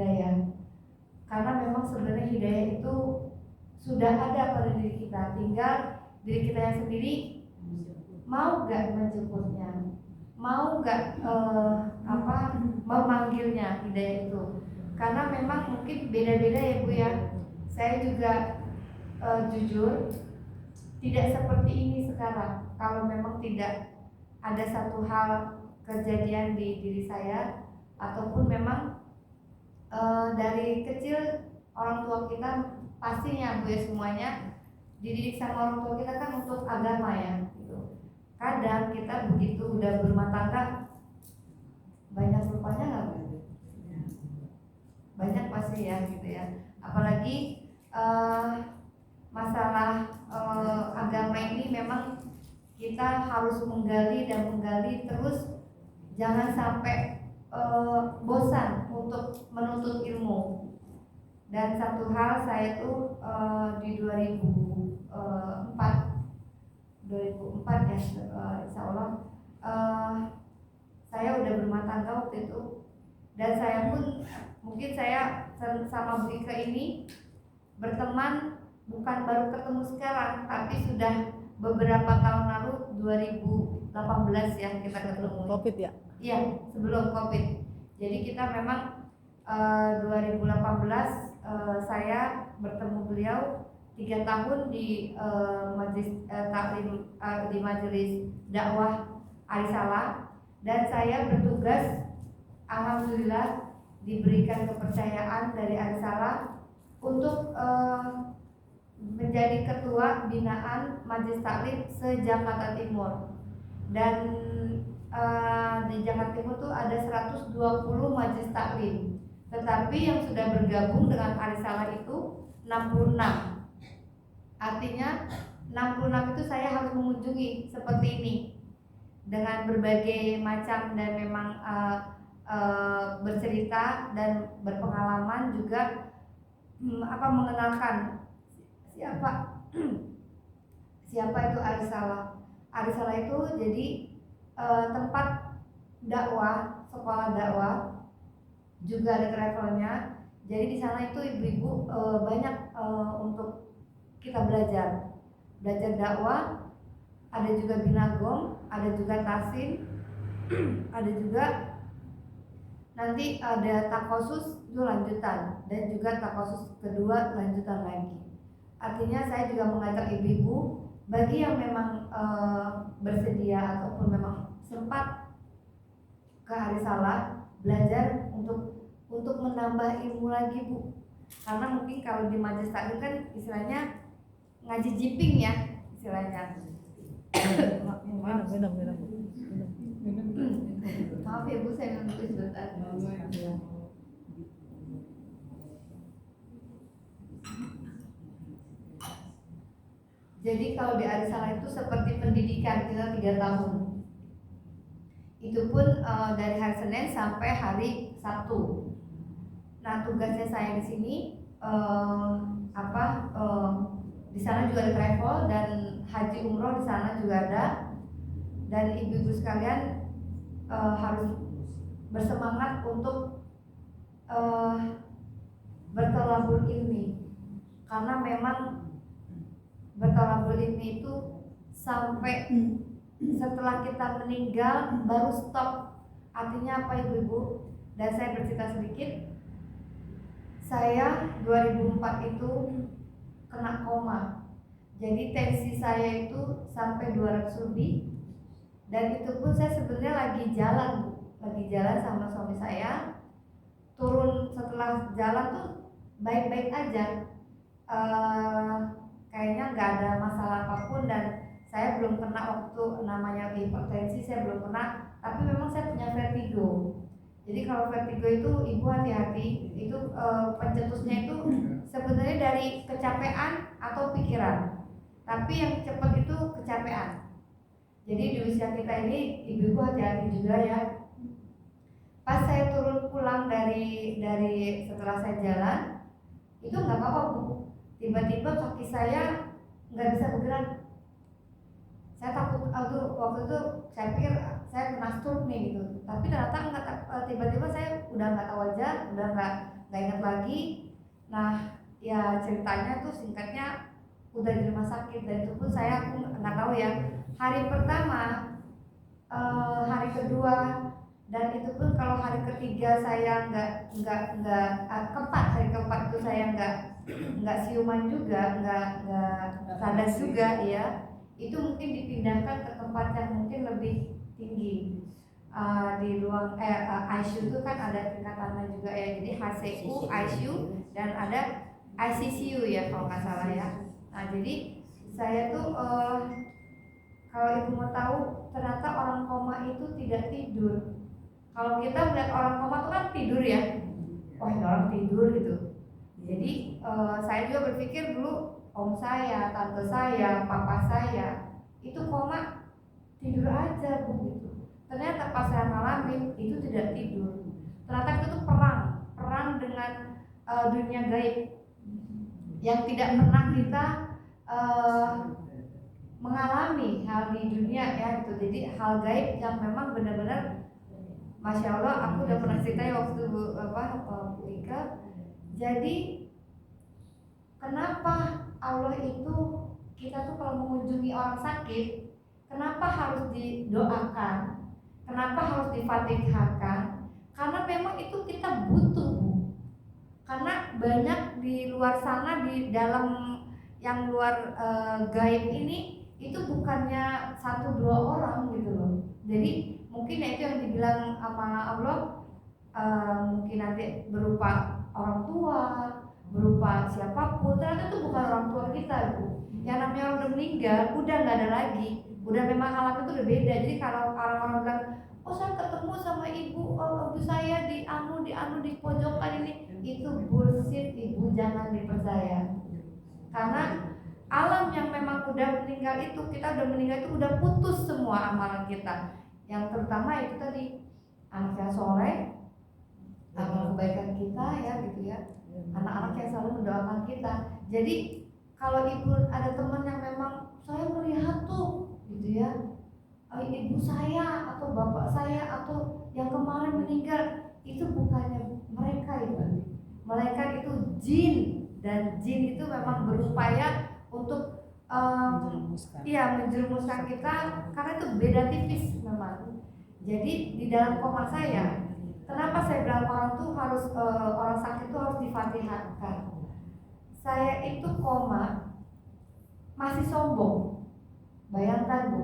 hidayah. Karena memang sebenarnya hidayah itu sudah ada pada diri kita, tinggal diri kita yang sendiri mau gak menjemputnya, mau gak memanggilnya hidayah itu. Karena memang mungkin beda-beda ya Bu ya. Saya juga jujur tidak seperti ini sekarang. Kalau memang tidak ada satu hal kejadian di diri saya, ataupun memang dari kecil orang tua kita pastinya Bu ya, semuanya dididik sama orang tua kita kan untuk agama ya gitu. Kadang kita begitu udah berumah tangga banyak lupanya nggak Bu? Banyak pasti ya gitu ya. Apalagi masalah agama ini memang kita harus menggali dan menggali terus, jangan sampai bosan untuk menuntut ilmu. Dan satu hal saya tuh di 2004 ya, insya Allah saya udah berumah tangga waktu itu. Dan saya pun mungkin saya sama Bu Ika ini berteman bukan baru ketemu sekarang, tapi sudah beberapa tahun lalu, 2018 ya kita ketemu. Covid ya? Iya, sebelum Covid. Jadi kita memang 2018 saya bertemu beliau 3 tahun di majelis taklim di majelis dakwah Arisalah, dan saya bertugas, alhamdulillah diberikan kepercayaan dari Arisalah untuk menjadi ketua binaan majelis taklim se-Jakarta Timur. Dan di Jakarta Timur tuh ada 120 majelis taklim, tetapi yang sudah bergabung dengan Arisalah itu 66. Artinya 66 itu saya harus mengunjungi seperti ini dengan berbagai macam, dan memang bercerita dan berpengalaman juga, mengenalkan siapa itu Arisalah. Arisalah itu jadi tempat dakwah, sekolah dakwah, juga ada travelnya. Jadi di sana itu ibu-ibu banyak untuk kita belajar dakwah. Ada juga binagom, ada juga tasin, ada juga nanti ada takosus itu lanjutan, dan juga takosus kedua lanjutan lagi. Artinya saya juga mengajak ibu-ibu bagi yang memang bersedia ataupun memang sempat ke Arisalah belajar untuk menambah ilmu lagi Bu. Karena mungkin kalau di majelis taklim kan istilahnya ngaji jiping ya istilahnya. Maaf ya Bu, saya menulis sebentar. Jadi kalau di Arisalah itu seperti pendidikan kita 3 tahun. Itu pun dari hari Senin sampai hari Sabtu. Nah tugasnya saya di sini di sana juga ada travel dan haji umroh, di sana juga ada. Dan ibu-ibu sekalian harus bersemangat untuk bertolabul ilmi, karena memang bertolabul ilmi itu sampai setelah kita meninggal baru stop. Artinya apa ibu-ibu? Dan saya bercerita sedikit. Saya 2004 itu kena koma. Jadi tensi saya itu sampai 200 lebih. Dan itu pun saya sebenarnya lagi jalan sama suami saya. Turun setelah jalan tuh baik-baik aja. Kayaknya nggak ada masalah apapun, dan saya belum kena waktu namanya hipertensi, saya belum kena. Tapi memang saya punya vertigo. Jadi kalau vertigo itu ibu hati-hati, itu pencetusnya itu sebenarnya dari kecapean atau pikiran. Tapi yang cepat itu kecapean. Jadi di usia kita ini ibu hati-hati juga ya. Pas saya turun pulang dari setelah saya jalan, itu nggak apa-apa Bu. Tiba-tiba kaki saya nggak bisa bergerak. Saya takut, waktu itu saya pikir saya pernah stroke nih gitu, tapi ternyata enggak, tiba-tiba saya udah nggak tahu aja, udah nggak ingat lagi. Nah ya ceritanya tuh singkatnya udah di rumah sakit, dan itu pun aku nggak tahu ya hari pertama, hari kedua, dan itu pun kalau hari ketiga saya keempat, hari keempat itu saya nggak siuman juga, nggak sadar juga ya. Itu mungkin dipindahkan ke tempat yang mungkin lebih tinggi. Di ruang ICU itu kan ada tingkatannya juga ya, jadi HCU, ICU, dan ada ICCU ya kalau nggak salah ya. Nah jadi saya tuh kalau ibu mau tahu, ternyata orang koma itu tidak tidur. Kalau kita melihat orang koma itu kan tidur ya, wah ini orang tidur gitu. Jadi saya juga berpikir dulu om saya, tante saya, papa saya itu koma tidur aja begitu. Ternyata pas saya ngalamin itu tidak tidur. Ternyata itu tuh perang dengan dunia gaib yang tidak pernah kita mengalami hal di dunia ya itu. Jadi hal gaib yang memang benar-benar Masya Allah, aku udah pernah cerita ya waktu Bu Ika. Jadi kenapa Allah itu, kita tuh kalau mengunjungi orang sakit, kenapa harus didoakan? Kenapa harus difatihahkan? Karena memang itu kita butuh, Bu. Karena banyak di luar sana, di dalam yang luar gaib ini, itu bukannya 1-2 orang gitu loh. Jadi mungkin itu yang dibilang sama Allah, mungkin nanti berupa orang tua, berupa siapapun. Ternyata itu bukan orang tua kita, Bu. Yang namanya orang udah meninggal, udah nggak ada lagi, udah memang alam itu udah beda. Jadi kalau orang-orang bilang, oh saya ketemu sama ibu saya di pojokan ini, itu bullshit, ibu, jangan dipercaya. Karena alam yang memang udah meninggal itu, kita udah meninggal itu udah putus semua amalan kita. Yang terutama itu tadi anak yang soleh, amal kebaikan kita ya gitu ya, anak-anak yang selalu mendoakan kita. Jadi kalau ibu ada teman yang memang saya melihat tuh gitu ya, ibu saya atau bapak saya atau yang kemarin meninggal, itu bukannya mereka ibu, mereka itu jin, dan jin itu memang berupaya untuk menjerumuskan kita, karena itu beda tipis memang. Jadi di dalam koma saya, kenapa saya bilang orang tuh harus orang sakit itu harus difatihahkan? Saya itu koma masih sombong. Bayangkan Bu,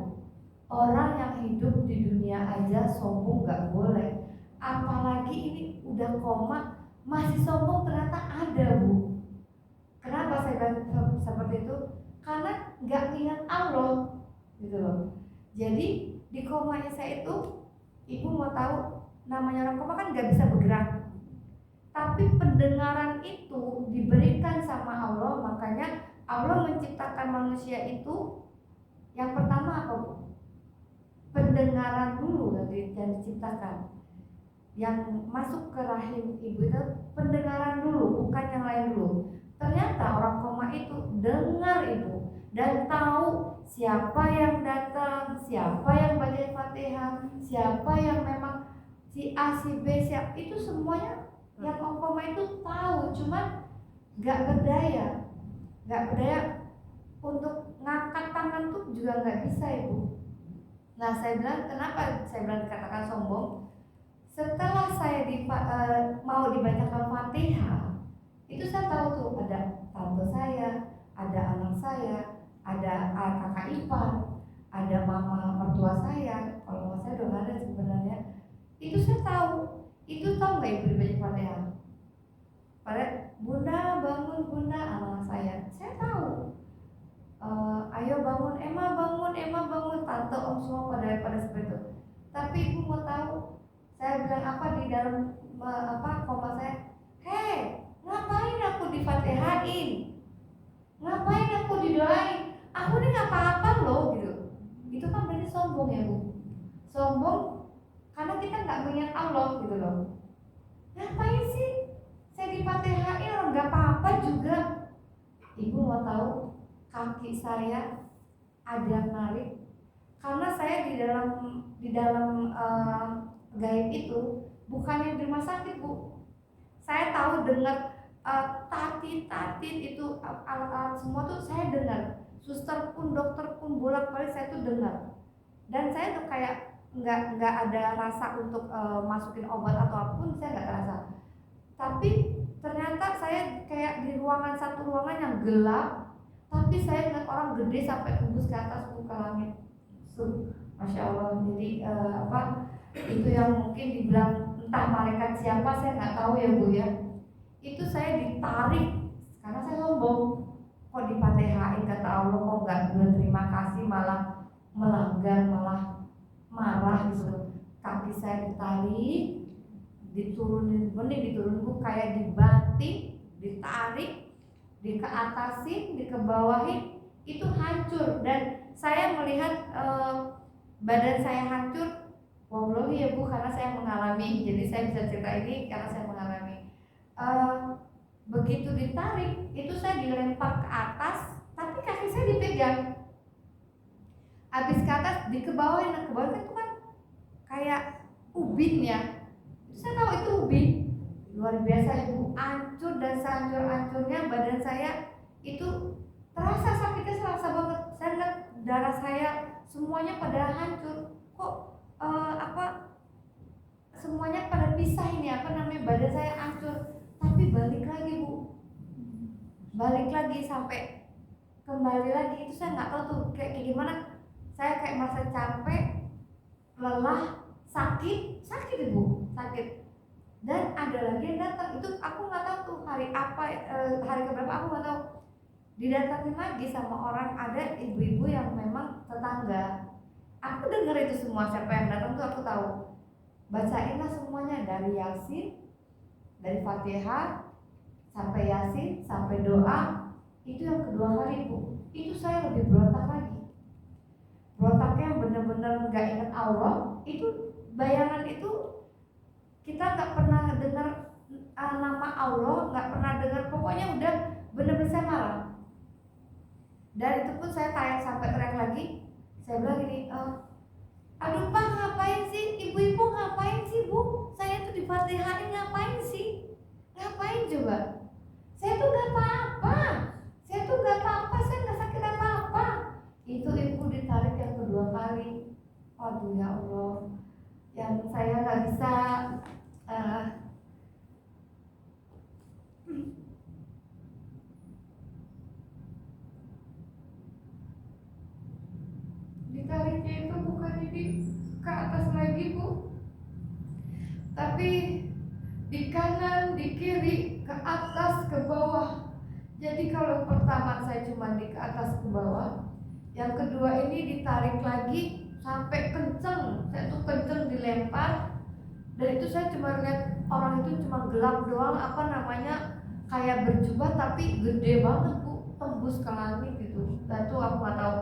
orang yang hidup di dunia aja sombong nggak boleh, apalagi ini udah koma masih sombong. Ternyata ada Bu. Kenapa saya bilang seperti itu? Karena nggak ingat Allah gitu loh. Jadi di komanya saya itu, ibu mau tahu, namanya orang koma kan nggak bisa bergerak, tapi pendengaran itu diberikan sama Allah. Makanya Allah menciptakan manusia itu yang pertama apa Bu? Pendengaran dulu yang diciptakan. Yang masuk ke rahim ibu itu pendengaran dulu, bukan yang lain dulu. Ternyata orang koma itu dengar ibu dan tahu siapa yang datang, siapa yang baca Fatihah, siapa yang memang si A, si B, siapa, itu semuanya yang orang koma itu tahu, cuman nggak berdaya untuk ngangkat tangan tuh juga nggak bisa ibu. Nah saya bilang, kenapa saya bilang dikatakan sombong? Setelah saya mau dibacakan Fatihah, itu saya tahu tuh ada tante saya, ada anak saya, ada kakak ipar, ada mama mertua saya. Kalau mama saya udah nggak ada sebenarnya. Itu saya tahu. Itu tahu nggak ibu dibaca Fatihah? Pada bunda bangun bunda, anak saya tahu. Ayo bangun, Emma bangun, tante om semua pada seperti itu. Tapi ibu mau tahu saya bilang apa di dalam koma saya? Hei, ngapain aku difatihain? Ngapain aku didoain? Aku ini nggak apa-apa loh gitu. Itu kan berarti sombong ya Bu. Sombong karena kita nggak mengingat Allah gitu loh. Ngapain sih saya difatihain, orang nggak apa-apa juga. Ibu mau tahu, kaki saya ada yang narik, karena saya di dalam gaib itu bukannya di rumah sakit Bu. Saya tahu dengar tatit itu alat-alat semua tuh saya dengar. Suster pun dokter pun bolak-balik saya tuh dengar. Dan saya tuh kayak nggak ada rasa untuk masukin obat atau apapun, saya nggak terasa. Tapi ternyata saya kayak di satu ruangan yang gelap, tapi saya lihat orang gede sampai tembus ke atas ke langit. Masya Allah. Jadi itu yang mungkin dibilang entah malaikat siapa saya nggak tahu ya Bu ya. Itu saya ditarik karena saya sombong. Kok dipatehain kata Allah, kok nggak berterima kasih, malah melanggar, malah marah gitu. Kaki saya ditarik, diturunin, diturunin kayak dibanting, ditarik, dikeatasin, dikebawahin, itu hancur. Dan saya melihat badan saya hancur. Wallahi ya Bu, karena saya mengalami. Jadi saya bisa cerita ini karena saya mengalami. Begitu ditarik, itu saya dilempar ke atas, tapi kaki saya dipegang. Habis ke atas, dikebawahin, nah kebawahin itu kan kayak ubin ya. Saya tahu itu ubin. Luar biasa Ibu, hancur dan sehancur-hancurnya badan saya itu terasa sakitnya, terasa banget. Saya lihat darah saya semuanya pada hancur. Kok semuanya pada pisah ini, badan saya hancur. Tapi balik lagi Bu, balik lagi sampai kembali lagi, itu saya nggak tahu tuh kayak gimana. Saya kayak merasa capek, lelah, sakit Ibu, sakit. Dan ada lagi yang datang, itu aku nggak tahu tuh hari keberapa aku nggak tahu. Didatangin lagi sama orang, ada ibu-ibu yang memang tetangga. Aku dengar itu semua, siapa yang datang tuh aku tahu. Bacainlah semuanya dari Yasin, dari Fatihah sampai Yasin sampai doa. Itu yang kedua kali Bu. Itu saya lebih berontak lagi. Berontaknya yang benar-benar nggak ingat Allah. Itu bayangan itu kita nggak pernah dengar nama Allah, nggak pernah dengar. Pokoknya udah benar-benar saya marah. Dan itu pun saya tayang sampai teriak lagi. Saya bilang gini, aduh Pak, ngapain sih? Ibu-ibu ngapain sih Bu? Saya tuh difatihain, ngapain sih? Ngapain coba? Saya tuh gak apa-apa. Saya gak sakit apa-apa. Itu ibu ditarik yang kedua kali. Aduh ya Allah, yang saya gak bisa ditariknya itu bukan di ke atas lagi Bu, tapi di kanan, di kiri, ke atas, ke bawah. Jadi kalau pertama saya cuma di ke atas, ke bawah, yang kedua ini ditarik lagi sampai kenceng. Saya tuh kenceng dilempar. Dan itu saya cuma lihat orang itu cuma gelap doang, kayak berjubah tapi gede banget Bu, tembus ke langit gitu. Dan tuh aku nggak tahu.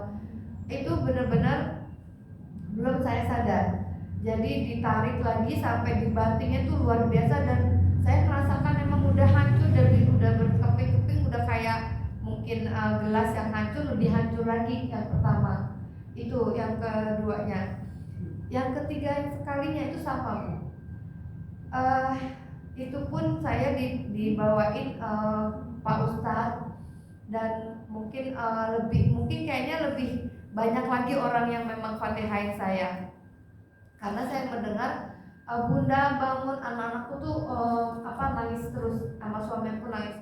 Itu benar-benar belum saya sadar. Jadi ditarik lagi sampai dibantingnya tuh luar biasa. Dan saya merasakan emang udah hancur, dari udah berkeping-keping, udah kayak mungkin gelas yang hancur, lebih hancur lagi yang pertama. Itu yang keduanya. Yang ketiga sekalinya itu sama Bu. Itu pun saya dibawain Pak Ustadz. Dan mungkin kayaknya lebih banyak lagi orang yang memang fatihain saya. Karena saya mendengar Bunda bangun, anak-anakku tuh nangis terus, sama suamiku nangis.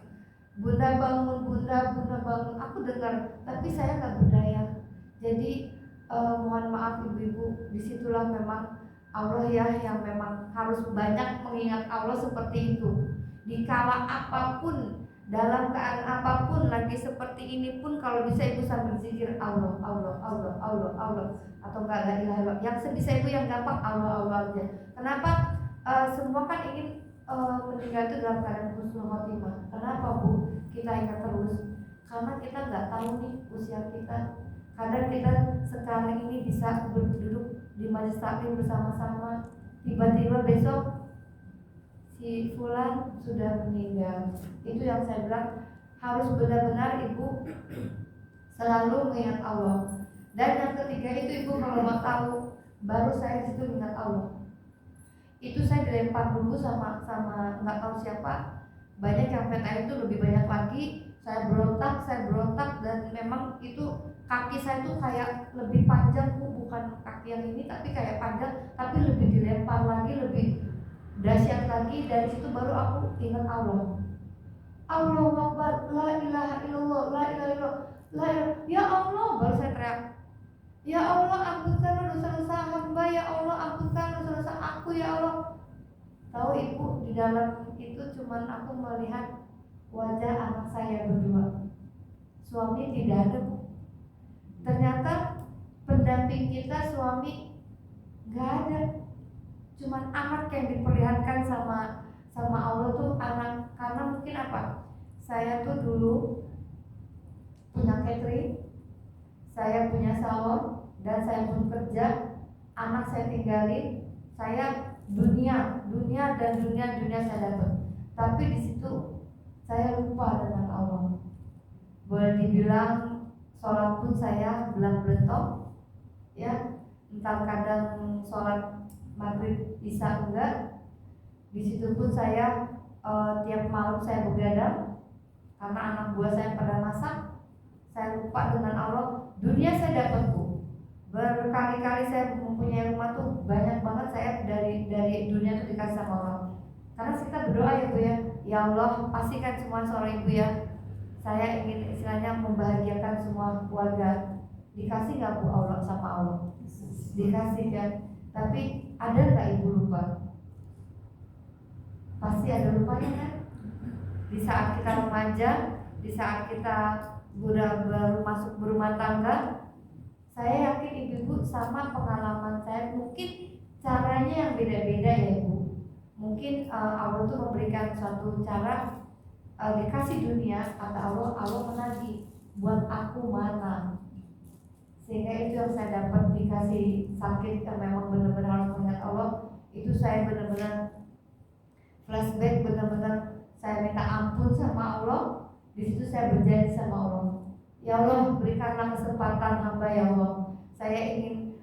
Bunda bangun, bunda bangun. Aku dengar, tapi saya nggak berdaya. Jadi mohon maaf ibu-ibu, disitulah memang Allah ya yang memang harus banyak mengingat Allah seperti itu. Dikala apapun, dalam keadaan apapun, lagi seperti ini pun, kalau bisa ibu sambil zikir Allah, Allah, Allah, Allah, Allah, atau enggak la ilaha illallah. Yang sebisa itu yang gampang Allah, Allah aja. Kenapa? Semua kan ingin meninggal itu dalam keadaan husnul khotimah. Kenapa Bu? Kita ingat terus. Karena kita nggak tahu nih usia kita. Kadang kita sekarang ini bisa duduk di majelis taklim bersama-sama, tiba-tiba besok si fulan sudah meninggal. Itu yang saya bilang, harus benar-benar ibu selalu mengingat Allah. Dan yang ketiga itu ibu kalau mau tahu, baru saya disitu ingat Allah. Itu saya dilempar dulu sama nggak tahu siapa, banyak yang PTN itu lebih banyak lagi. Saya berontak dan memang itu kaki saya tuh kayak lebih panjang bu, bukan kaki yang ini tapi kayak panjang, tapi lebih dilempar lagi, lebih dahsyat lagi. Dari situ baru aku ingat Allah. Allahu Akbar, la ilaha illallah, la ilaha illallah, la ilaha. Ya Allah, baru saya teriak, ya Allah ampunkanlah dosa-dosa hamba, ya Allah ampunkan dosa-dosa aku, ya Allah. Tahu ibu, di dalam itu cuman aku melihat wajah anak saya berdua. Suami tidak ada bu. Ternyata pendamping kita suami nggak ada. Cuman anak yang diperlihatkan sama Allah tuh anak. Karena mungkin apa? Saya tuh dulu punya catering, saya punya salon, dan saya pun kerja. Anak saya tinggalin, saya dunia saya dapat. Tapi di situ saya lupa dengan Allah. Boleh dibilang sholat pun saya belang-belentok, ya. Entah kadang sholat maghrib isya enggak. Di situ pun saya tiap malam saya begadang karena anak buah saya pada masak. Saya lupa dengan Allah. Dunia saya dapat bu. Berkali-kali saya mempunyai rumah tuh banyak banget, saya dari dunia tuh dikasih sama Allah. Karena kita berdoa ya bu ya, ya Allah pastikan semua seorang ibu ya, saya ingin istilahnya membahagiakan semua keluarga. Dikasih nggak bu Allah sama Allah? Dikasih kan. Tapi ada nggak ibu lupa? Pasti ada lupanya kan. Di saat kita remaja, di saat kita baru masuk berumah tangga, saya yakin ibu-ibu sama pengalaman saya. Mungkin caranya yang beda-beda ya ibu. Mungkin Allah tuh memberikan suatu cara, dikasih dunia, kata Allah menagih, buat aku mana. Sehingga itu yang saya dapat, dikasih sakit yang memang benar-benar harus mengingat Allah. Itu saya benar-benar flashback, benar-benar saya minta ampun sama Allah. Di situ saya berjanji sama Allah, ya Allah berikanlah kesempatan hamba ya Allah. Saya ingin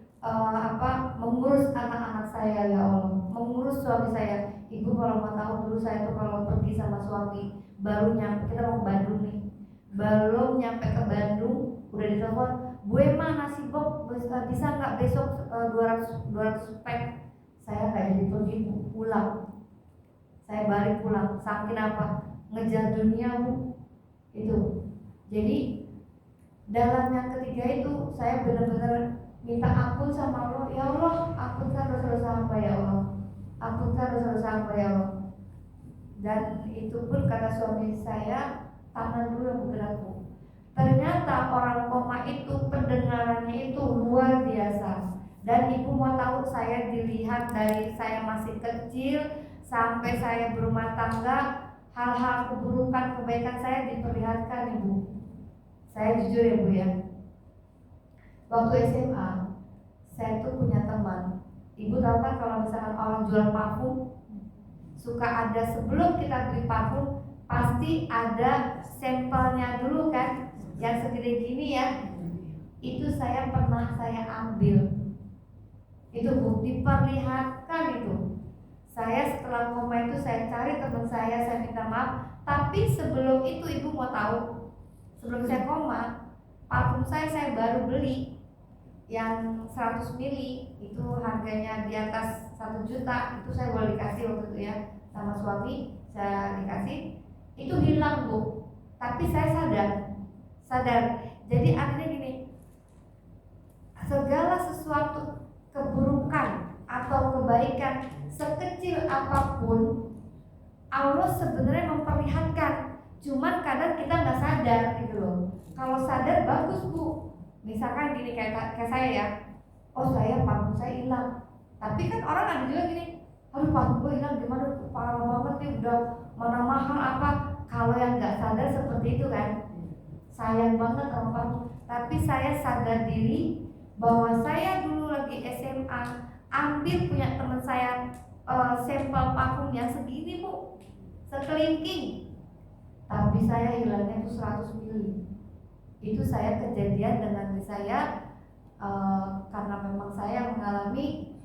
mengurus anak-anak saya ya Allah, mengurus suami saya. Ibu kalau mau tahu dulu saya tuh kalau pergi sama suami, baru nyampe, kita mau ke Bandung nih, belum nyampe ke Bandung udah ditelepon, Bu Ema nasi box bisa nggak besok 200 pack. Saya nggak jadi pergi pulang, saya balik pulang. Saking apa? Ngejar dunia bu. Itu. Jadi dalam yang ketiga itu saya benar-benar minta ampun sama Allah. Ya Allah, ampunkan dosa-dosa hamba ya Allah. Ampunkan dosa-dosa hamba ya Allah. Dan itu pun kata suami saya, tangan dulu yang bergerak bu. Ternyata orang koma itu pendengarannya itu luar biasa. Dan ibu mau tahu, saya dilihat dari saya masih kecil sampai saya berumah tangga, hal-hal keburukan kebaikan saya diperlihatkan ibu. Saya jujur ya bu ya, waktu SMA saya tuh punya teman. Ibu tahu kan kalau misalkan orang jual parfum, suka ada sebelum kita beli parfum pasti ada sampelnya dulu kan, yang segede gini ya. Itu saya pernah saya ambil. Itu bu, diperlihatkan itu. Saya setelah koma itu saya cari teman saya minta maaf. Tapi sebelum itu ibu mau tahu, sebelum saya koma, parfum saya baru beli yang 100 mili, itu harganya di atas 1 juta. Itu saya boleh dikasih waktu itu ya sama suami, saya dikasih. Itu hilang bu, tapi saya sadar. Jadi akhirnya gini, segala sesuatu keburukan atau kebaikan sekecil apapun Allah sebenarnya memperlihatkan, cuman kadang kita nggak sadar gitu loh. Kalau sadar bagus bu. Misalkan gini kayak saya ya, oh saya parfum saya hilang, tapi kan orang ada juga gini, aduh parfum gue hilang gimana, parah banget nih, udah mana mahal apa. Kalau yang nggak sadar seperti itu kan, sayang banget sama parfum. Tapi saya sadar diri bahwa saya dulu lagi SMA ambil punya teman saya sampel parfum yang segini bu, sekelingking, tapi saya hilangnya itu 100 mili. Itu saya kejadian dengan saya karena memang saya mengalami,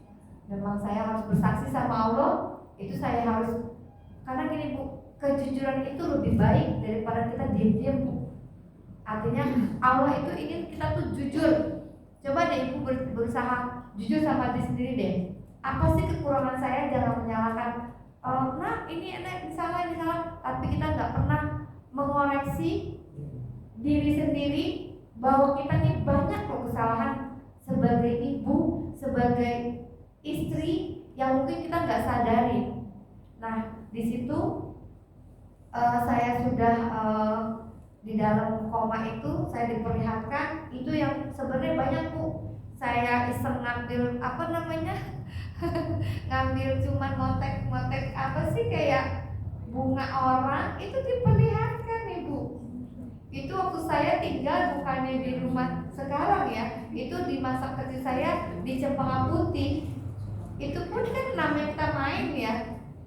memang saya harus bersaksi sama Allah, itu saya harus, karena gini Bu, kejujuran itu lebih baik daripada kita diam-diam Bu. Artinya Allah itu ingin kita tuh jujur. Coba deh Ibu berusaha jujur sama diri sendiri deh. Apa sih kekurangan saya, jangan menyalahkan nah ini salah, tapi kita nggak pernah mengoreksi diri sendiri bahwa kita nih banyak loh kesalahan sebagai ibu, sebagai istri yang mungkin kita nggak sadari. Nah di situ saya sudah di dalam koma itu, saya diperlihatkan itu yang sebenarnya banyak Bu. Saya iseng ngambil apa namanya ngambil cuman motek apa sih kayak bunga orang, itu diperlihatkan Ibu. Itu waktu saya tinggal bukannya di rumah sekarang ya, itu di masa kecil saya di Cempaka Putih. Itu pun kan namanya kita main ya,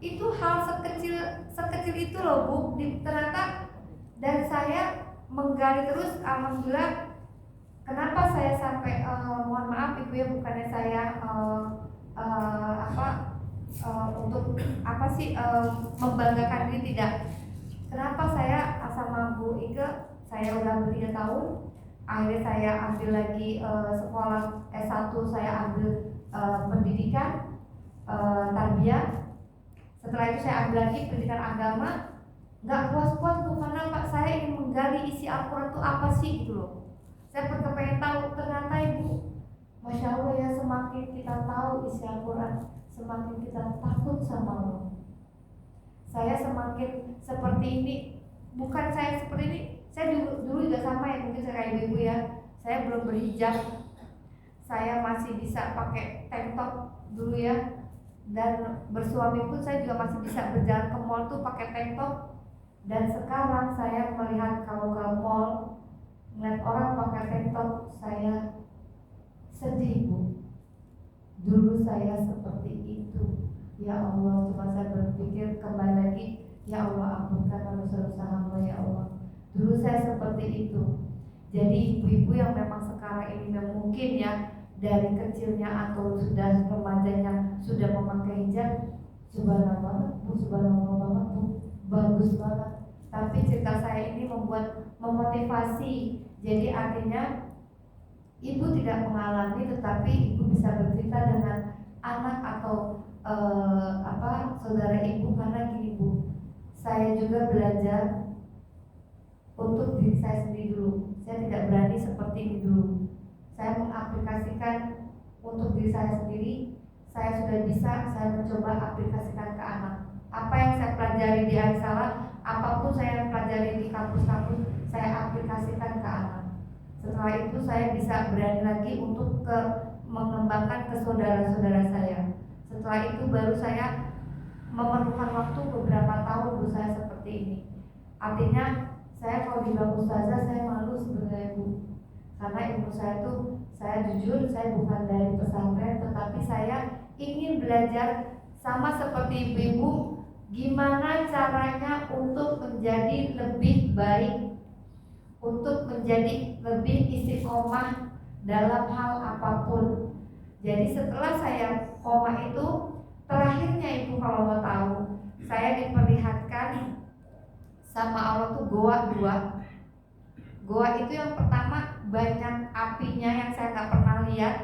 itu hal sekecil itu loh Bu, ternyata. Dan saya menggali terus, alhamdulillah. Kenapa saya sampai mohon maaf Ibu ya, bukannya saya untuk apa sih membanggakan diri, tidak. Kenapa saya sama Bu Ike, saya udah 3 tahun, akhirnya saya ambil lagi sekolah S1, saya ambil pendidikan tarbiyah. Setelah itu saya ambil lagi pendidikan agama. Nggak puas-puas Bu, karena Pak saya ingin menggali isi Al-Quran itu apa sih gitu loh. Saya pengen tahu, ternyata Ibu, Masya Allah ya, semakin kita tahu isi Al-Quran, semakin kita takut sama Allah. Saya semakin seperti ini, bukan saya seperti ini, saya dulu juga sama ya, mungkin saya kayak ibu ya. Saya belum berhijab, saya masih bisa pakai tank top dulu ya. Dan bersuami pun saya juga masih bisa berjalan ke mall tuh pakai tank top. Dan sekarang saya melihat kalau ke mall, melihat orang pakai tank top, saya sedih Bu. Dulu saya seperti itu. Ya Allah, cuma saya berpikir kembali lagi, ya Allah ampunkan dosa-dosa hamba ya Allah. Dulu saya seperti itu. Jadi ibu-ibu yang memang sekarang ini mungkin ya dari kecilnya atau sudah remajanya sudah memakai hijab, subhanallah banget Bu, subhanallah banget Bu, bagus banget. Tapi cerita saya ini memotivasi. Jadi artinya ibu tidak mengalami, tetapi ibu bisa bercerita dengan anak atau saudara ibu. Karena gini Bu, saya juga belajar untuk diri saya sendiri dulu. Saya tidak berani seperti ini dulu. Saya mengaplikasikan untuk diri saya sendiri. Saya sudah bisa, saya mencoba aplikasikan ke anak. Apa yang saya pelajari di Arisalah, apapun saya pelajari di kampus-kampus, saya aplikasikan ke anak. Setelah itu saya bisa berani lagi untuk mengembangkan ke saudara-saudara saya. Setelah itu baru saya memerlukan waktu beberapa tahun Bu saya seperti ini. Artinya saya kalau dibilang ustazah saya malu sebenarnya Bu, karena ilmu saya tuh, saya jujur saya bukan dari pesantren, tetapi saya ingin belajar sama seperti ibu-ibu, gimana caranya untuk menjadi lebih baik, untuk menjadi lebih istiqomah dalam hal apapun. Jadi setelah saya koma itu, terakhirnya Ibu kalau mau tahu, saya diperlihatkan sama Allah tuh goa 2. Goa itu yang pertama banyak apinya yang saya nggak pernah lihat.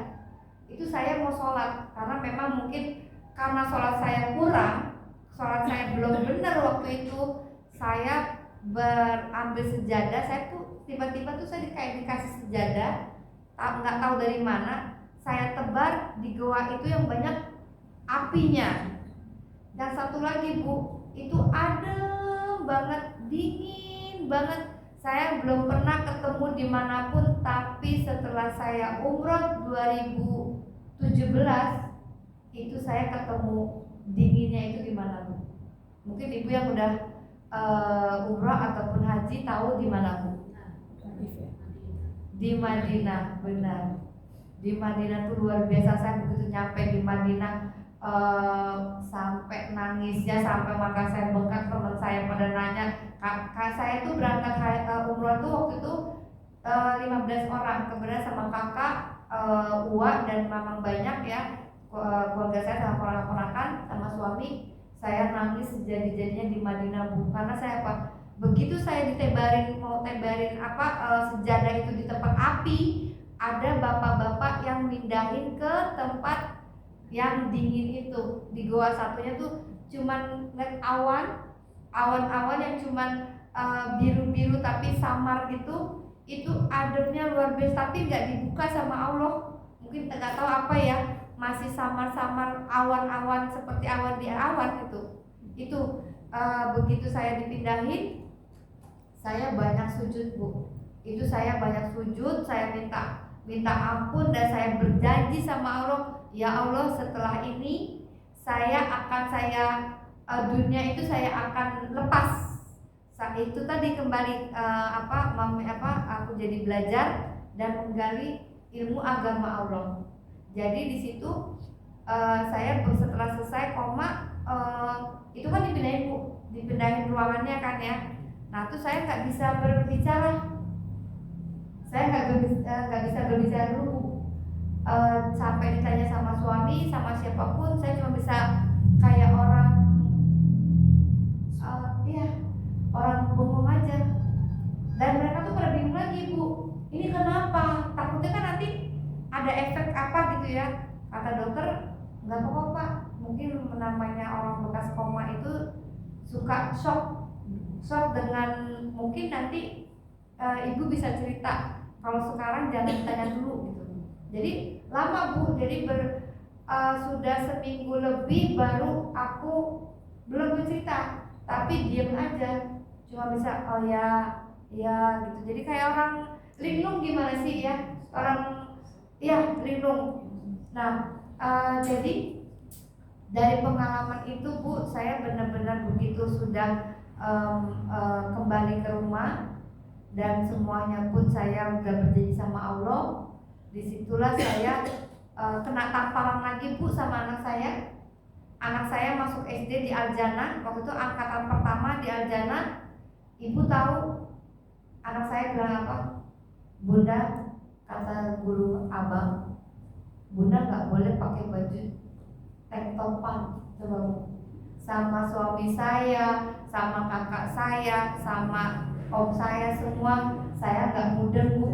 Itu saya mau sholat, karena memang mungkin karena sholat saya kurang, sholat saya belum benar waktu itu. Saya berambil sejadah, saya tuh tiba-tiba tuh saya dikasih sejadah, nggak tahu dari mana. Saya tebar di goa itu yang banyak apinya. Dan satu lagi Bu, itu adem banget, dingin banget. Saya belum pernah ketemu dimanapun, tapi setelah saya umroh 2017 itu saya ketemu dinginnya itu di mana Bu? Mungkin Ibu yang udah umroh ataupun haji tahu di mana Bu? Di Madinah, benar. Di Madinah tuh luar biasa. Saya begitu nyampe di Madinah sampai nangisnya, sampai mata saya bengkak. Teman saya pada nanya, kakak saya tuh berangkat umroh tuh waktu itu 15 orang, kemudian sama kakak uang dan memang banyak ya keluarga saya sama ponakan sama suami. Saya nangis sejadi-jadinya di Madinah Bu, karena saya apa? Begitu saya mau tebarin sejadah itu di tempat api, ada bapak-bapak yang mindahin ke tempat yang dingin itu. Di goa satunya tuh cuman ngeliat awan-awan yang cuman biru-biru tapi samar gitu. Itu ademnya luar biasa, tapi nggak dibuka sama Allah. Mungkin nggak tahu apa ya, masih samar-samar awan-awan seperti awan di awan itu begitu saya dipindahin, saya banyak sujud Bu. Itu saya banyak sujud, saya minta ampun dan saya berjanji sama Allah, ya Allah setelah ini dunia itu saya akan lepas. Saat itu tadi kembali aku jadi belajar dan menggali ilmu agama Allah. Jadi di situ saya setelah selesai koma itu kan dipindahin ruangannya kan ya. Nah itu saya nggak bisa berbicara, saya nggak bisa berbicara dulu. Sampai ditanya sama suami sama siapapun, saya cuma bisa kayak orang orang bengong aja. Dan mereka tuh pada bingung lagi, Bu, ini kenapa? Takutnya kan nanti ada efek apa gitu ya. Kata dokter, nggak apa-apa Pak, mungkin namanya orang bekas koma itu suka shock dengan mungkin nanti ibu bisa cerita. Kalau sekarang jangan tanya dulu gitu. Jadi lama Bu, jadi sudah seminggu lebih baru aku belum bercerita, tapi diam aja, cuma bisa oh ya gitu. Jadi kayak orang linglung gimana sih ya, orang ya linglung. Nah jadi dari pengalaman itu Bu, saya benar-benar begitu sudah kembali ke rumah dan semuanya pun saya udah berjanji sama Allah. Disitulah saya kena tamparan lagi Bu sama anak saya. Anak saya masuk SD di Aljana, waktu itu angkatan pertama di Aljana. Ibu tahu anak saya bilang apa? Bunda, kata guru abang, Bunda nggak boleh pakai baju tank topan, coba Bu. Sama suami saya, sama kakak saya, sama om saya semua, saya nggak mudeng Bu.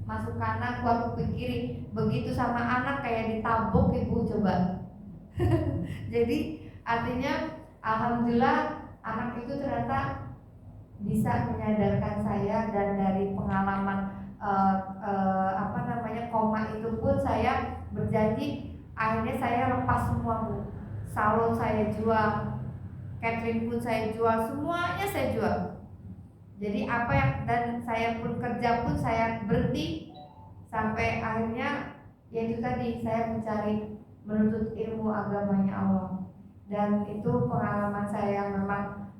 Masuk kanan, keluar ke kiri. Begitu sama anak kayak ditabok Ibu, coba. Jadi artinya alhamdulillah anak itu ternyata bisa menyadarkan saya, dan dari pengalaman koma itu pun saya berjanji, akhirnya saya lepas semua Bu. Salon saya jual, catering pun saya jual, semuanya saya jual. Jadi dan saya pun kerja pun saya berhenti sampai akhirnya yaitu tadi saya menuntut ilmu agamanya Allah. Dan itu pengalaman saya yang memang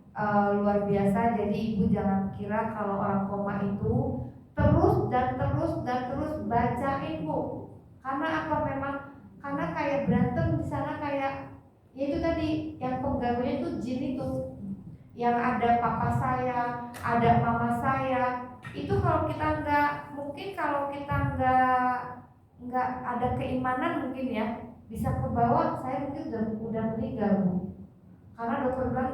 luar biasa. Jadi ibu jangan kira kalau orang koma itu terus bacain Bu. Karena apa, memang karena kayak berantem di sana, kayak ya itu tadi yang pengganggunya itu jin itu. Yang ada papa saya, ada mama saya. Itu kalau kita nggak ada keimanan mungkin ya bisa ke bawah, saya mungkin udah meninggal Bu. Karena dokter bilang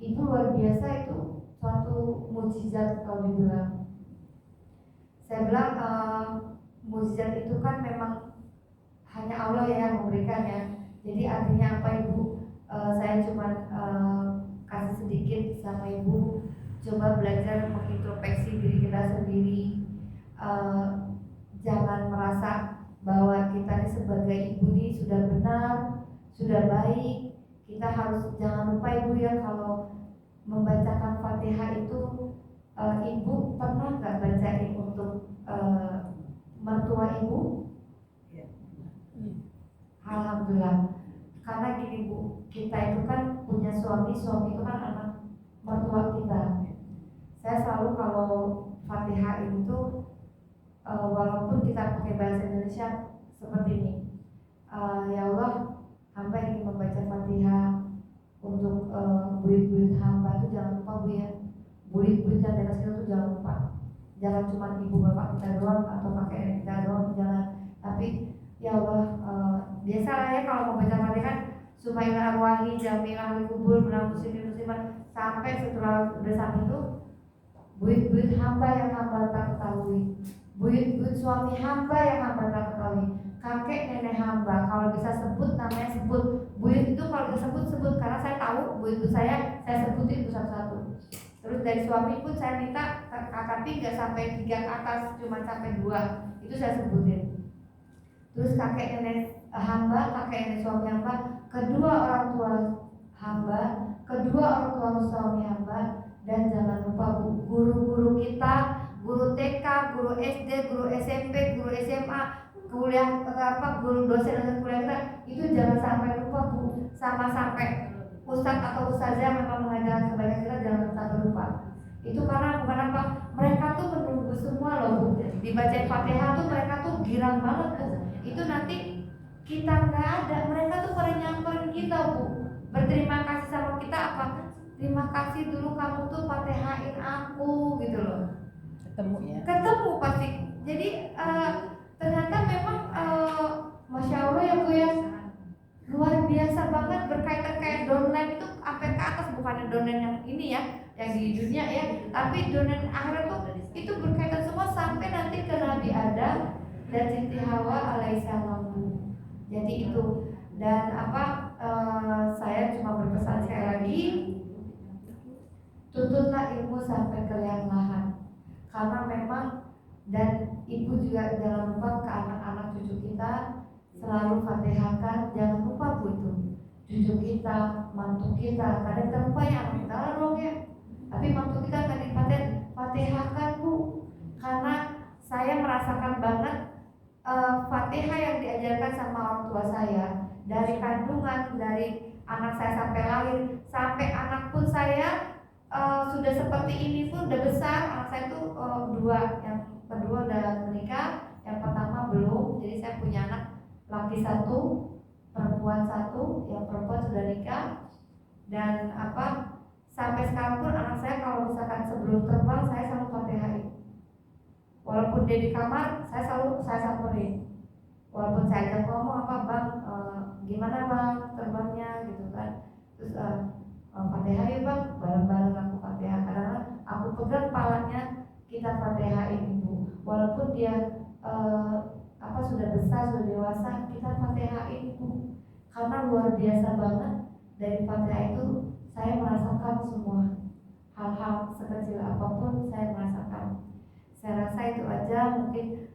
itu luar biasa, itu suatu mukjizat kalau dibilang. Saya bilang mukjizat itu kan memang hanya Allah yang memberikannya. Jadi artinya apa Ibu? Saya cuma kasih sedikit sama Ibu, coba belajar mengintrospeksi diri kita sendiri. Jangan merasa bahwa kita ini sebagai ibu ini sudah benar, sudah baik. Kita harus jangan lupa Ibu ya, kalau membacakan Fatihah itu Ibu pernah nggak bacain untuk mertua Ibu? Alhamdulillah. Karena gini Bu, kita itu kan punya suami itu kan anak mertua kita. Saya selalu kalau Fatihah itu walaupun kita pakai bahasa Indonesia seperti ini, ya Allah, hamba ingin membaca Fatihah untuk buyut-buyut hamba itu jangan lupa Bu ya. Buyut-buyut yang dekat situ tuh jangan lupa. Jangan cuma ibu bapak kita doang atau kakek kita doang, jangan. Tapi ya Allah, biasalah ya kalau mau baca Fatihah, Subhanallah arwahi jami'ah kubur benang muslimin muslimat, sampai setelah udah sampai itu, buyut-buyut hamba yang hamba tak ketahui, buyut-buyut suami hamba yang hamba tak ketahui, kakek nenek hamba, kalau bisa sebut namanya sebut. Buyut itu kalau bisa sebut karena saya tahu buyut itu saya sebutin itu satu-satu. Terus dari suami pun saya minta kakak 3 sampai 3 ke atas, cuma sampai 2 itu saya sebutin. Terus kakek nenek hamba, kakek nenek suami hamba, kedua orang tua hamba, kedua orang tua suami hamba, dan jangan lupa guru-guru kita, guru TK, guru SD, guru SMP, guru SMA, kuliah guru dosen kuliah kita, itu jangan sampai lupa Bu, sama sampai ustadz atau ustazah memang mengajarkan kebaikan kita, jangan sampai lupa. Itu karena bukan apa, mereka tuh menunggu semua loh Bu, dibacain Fatihah tuh mereka tuh girang banget Bu. Itu nanti kita nggak ada, mereka tuh pada nyamperin kita Bu, berterima kasih sama kita apa? Terima kasih dulu kamu tuh Fatihain aku gitu loh. Ketemu ya? Ketemu pasti. Jadi ternyata memang Masya Allah ya Bu ya, luar biasa banget, berkaitan kayak downline itu sampai ke atas, bukan downline yang ini ya, yang di dunia ya, tapi downline akhirat tuh itu berkaitan semua sampai nanti ke Nabi Adam dan Siti Hawa alaihissalam. Jadi itu, dan saya cuma berpesan sekali lagi, tuntutlah ilmu sampai ke liang lahat, karena memang, dan ibu juga jangan lupa ke anak-anak cucu kita selalu fatihahkan, jangan lupa Bu, itu cucu kita, mantu kita, kadang kita lupa ya anak kita dong ya, tapi mantu kita tadi fatihahkan Bu, karena saya merasakan banget Fatihah yang diajarkan sama orang tua saya dari kandungan, dari anak saya sampai lahir, sampai anak pun saya sudah seperti ini pun udah besar. Anak saya tuh 2, yang kedua udah menikah, yang pertama belum. Jadi saya punya anak laki 1, perempuan 1, yang perempuan sudah nikah. Dan sampai sekarang pun anak saya kalau misalkan sebelum terbang saya selalu Fatihain. Walaupun dia di kamar, saya samperin. Walaupun saya ajak ngomong Bang, gimana Bang terbangnya gitu kan. Terus Fatihah ya Bang, bareng-bareng aku Fatihah. Karena aku pegang palanya, kita Fatihain Ibu. Walaupun dia sudah besar, sudah dewasa, kita Fatihain Ibu. Karena luar biasa banget, dari Fatihah itu saya merasakan semua hal-hal sekecil apapun saya merasakan. Saya rasa itu aja, mungkin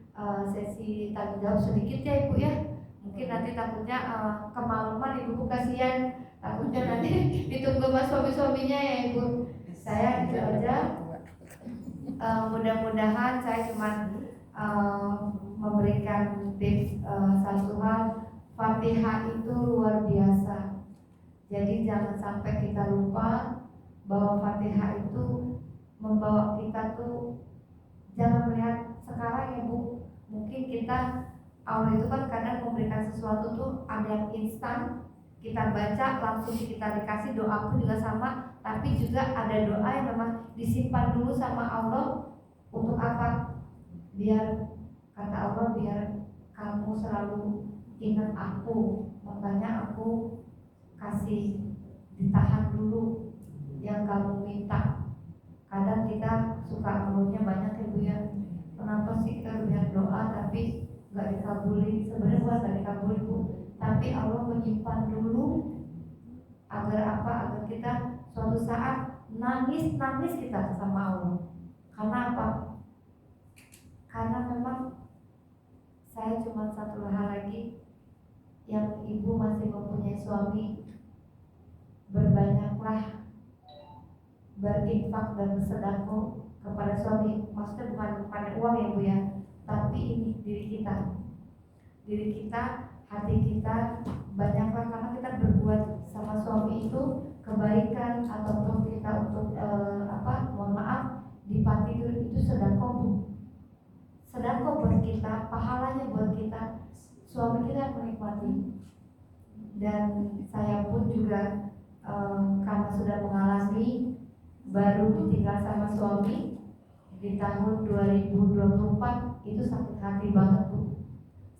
sesi tanya jawab sedikit ya Ibu ya. Mungkin nanti takutnya kemalaman Ibu kasihan, takutnya nanti ditunggu sama suami-suaminya ya Ibu. Saya itu aja. Mudah-mudahan saya cuma memberikan tips satu hal, Fatihah itu luar biasa. Jadi jangan sampai kita lupa bahwa Fatihah itu membawa kita tuh, jangan melihat sekarang ya Bu, mungkin kita Allah itu kan kadang memberikan sesuatu tuh ada yang instan, kita baca langsung kita dikasih, doa pun juga sama, tapi juga ada doa yang memang disimpan dulu sama Allah. Untuk apa? Biar, kata Allah, biar kamu selalu ingat aku, makanya aku kasih, ditahan dulu yang kamu minta. Kadang kita suka ngeluhnya banyak ya Bu ya, kenapa sih kita lihat doa tapi gak dikabulin. Sebenarnya bukan gak dikabulin Bu, tapi Allah menyimpan dulu agar apa? Agar kita suatu saat nangis kita sama Allah. Karena apa? Karena memang saya cuma satu hal lagi, yang Ibu masih mempunyai suami, berbanyaklah berinfak dan bersedekah kepada suami. Maksudnya bukan pada uang ya Bu ya, tapi ini diri kita, hati kita, banyaklah, karena kita berbuat sama suami itu kebaikan, ataupun kita untuk mohon maaf dipat tidur, itu sedekah Bu, sedekah buat kita, pahalanya buat kita, suami kita menikmati. Dan saya pun juga karena sudah mengalami, baru ditinggal sama suami di tahun 2024, itu sakit hati banget Bu,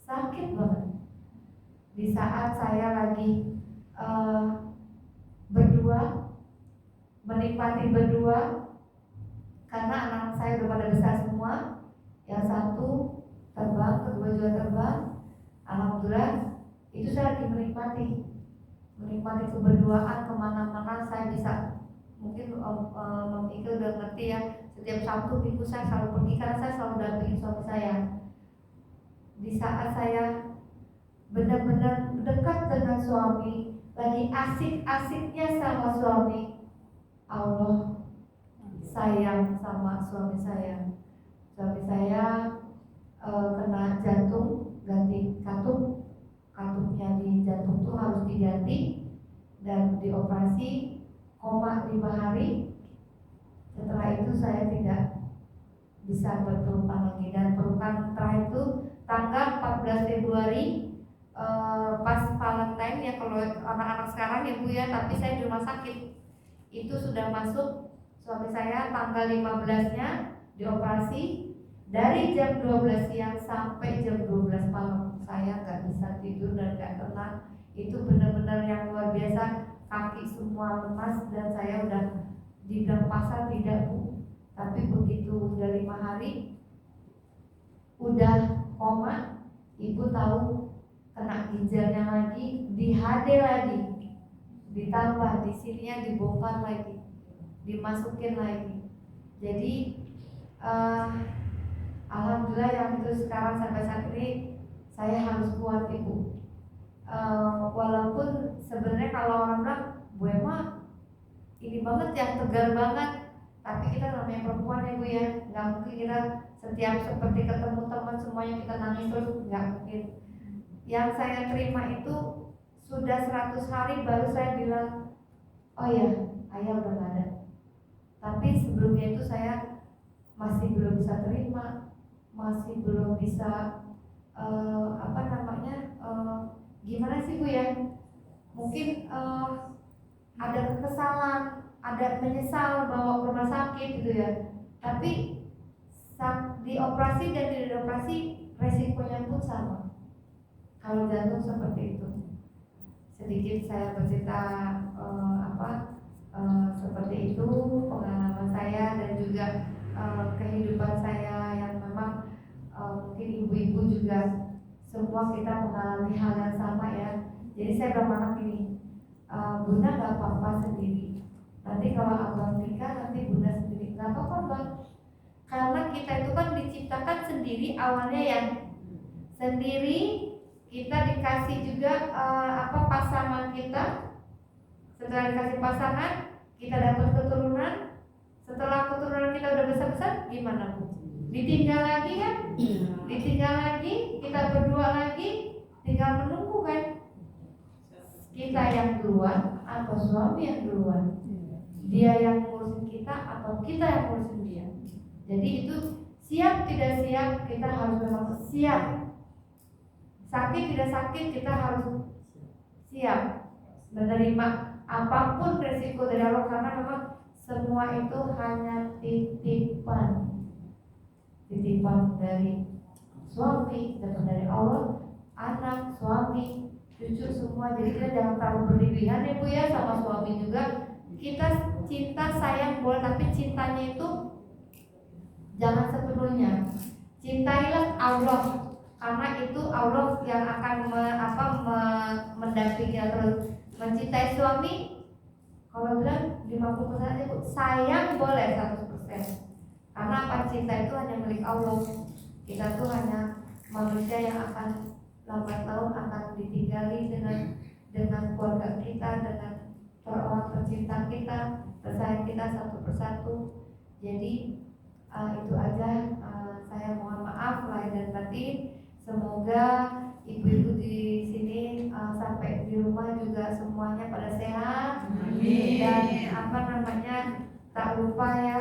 sakit banget. Di saat saya lagi berdua, menikmati berdua, karena anak saya udah pada besar semua. Yang satu terbang, kedua juga terbang. Alhamdulillah, itu saya lagi menikmati keberduaan, kemana-mana saya bisa. Mungkin Om Ike udah ngerti ya, setiap Sabtu Minggu saya selalu pergi karena saya selalu dampingin suami saya. Di saat saya benar-benar dekat dengan suami, lagi asik-asiknya sama suami, Allah sayang sama suami saya. Suami saya kena jantung, ganti katupnya di jantung tuh harus diganti dan dioperasi, koma 5 hari. Setelah itu saya tidak bisa berpelukan lagi, dan pelukan terakhir itu tanggal 14 Februari pas Valentine ya, kalau anak-anak sekarang ya Bu ya, tapi saya di rumah sakit. Itu sudah masuk suami saya tanggal 15-nya dioperasi. Dari jam 12 siang sampai jam 12 malam saya nggak bisa tidur dan nggak tenang. Itu benar-benar yang luar biasa, kaki semua lemas dan saya udah dibilang pasar tidak Bu. Tapi begitu udah 5 hari udah koma, ibu tahu kena ginjalnya lagi, di HD lagi, ditambah di sininya dibongkar lagi, dimasukin lagi. Jadi alhamdulillah yang itu sekarang sampai saat ini saya harus kuat Ibu. Walaupun sebenarnya kalau orang bilang Bu Emma ini banget ya, tegar banget, tapi kita namanya perempuan ya Bu ya, nggak mungkin kita setiap seperti ketemu teman semuanya kita nangis terus, nggak mungkin. Yang saya terima itu sudah 100 hari baru saya bilang, oh ya ayah udah gak ada. Tapi sebelumnya itu saya masih belum bisa terima, masih belum bisa gimana sih Bu ya, mungkin ada kekesalan, ada menyesal bawa ke rumah sakit gitu ya. Tapi dioperasi dan tidak dioperasi resikonya pun sama. Kalau jantung seperti itu. Sedikit saya bercerita seperti itu pengalaman saya dan juga kehidupan saya yang memang mungkin ibu-ibu juga semua kita mengalami hal yang sama ya. Jadi saya bilang anak ini, Bunda gak apa-apa sendiri. Nanti kalau abang nikah nanti Bunda sendiri, gak apa-apa Bang. Karena kita itu kan diciptakan sendiri awalnya ya, sendiri. Kita dikasih juga pasangan kita. Setelah dikasih pasangan, kita dapat keturunan. Setelah keturunan kita udah besar-besar, gimana Bu? Ditinggal lagi kan? Ditinggal lagi, kita berdua lagi, tinggal menunggu kan? Kita yang duluan atau suami yang duluan? Dia yang ngurusin kita atau kita yang ngurusin dia? Jadi itu siap tidak siap, kita harus memang siap. Sakit tidak sakit, kita harus siap menerima apapun resiko dari Allah, karena memang semua itu hanya titipan dari suami, dapat dari Allah, anak, suami, cucu semua. Jadi kita jangan terlalu berlebihan ya Bu ya sama suami juga. Kita cinta sayang boleh, tapi cintanya itu jangan sepenuhnya. Cintailah Allah, karena itu Allah yang akan mendampingi terus. Mencintai suami, kalau bilang 50% aja Bu, sayang boleh 100%. Karena apa? Cinta itu hanya milik Allah. Kita tuh hanya manusia yang akan lambat laun akan ditinggali dengan keluarga kita, dengan orang tercinta kita, tersayang kita satu persatu. Jadi itu aja. Saya mohon maaf lahir dan batin. Semoga ibu-ibu di sini sampai di rumah juga semuanya pada sehat. Amin. Dan tak lupa ya,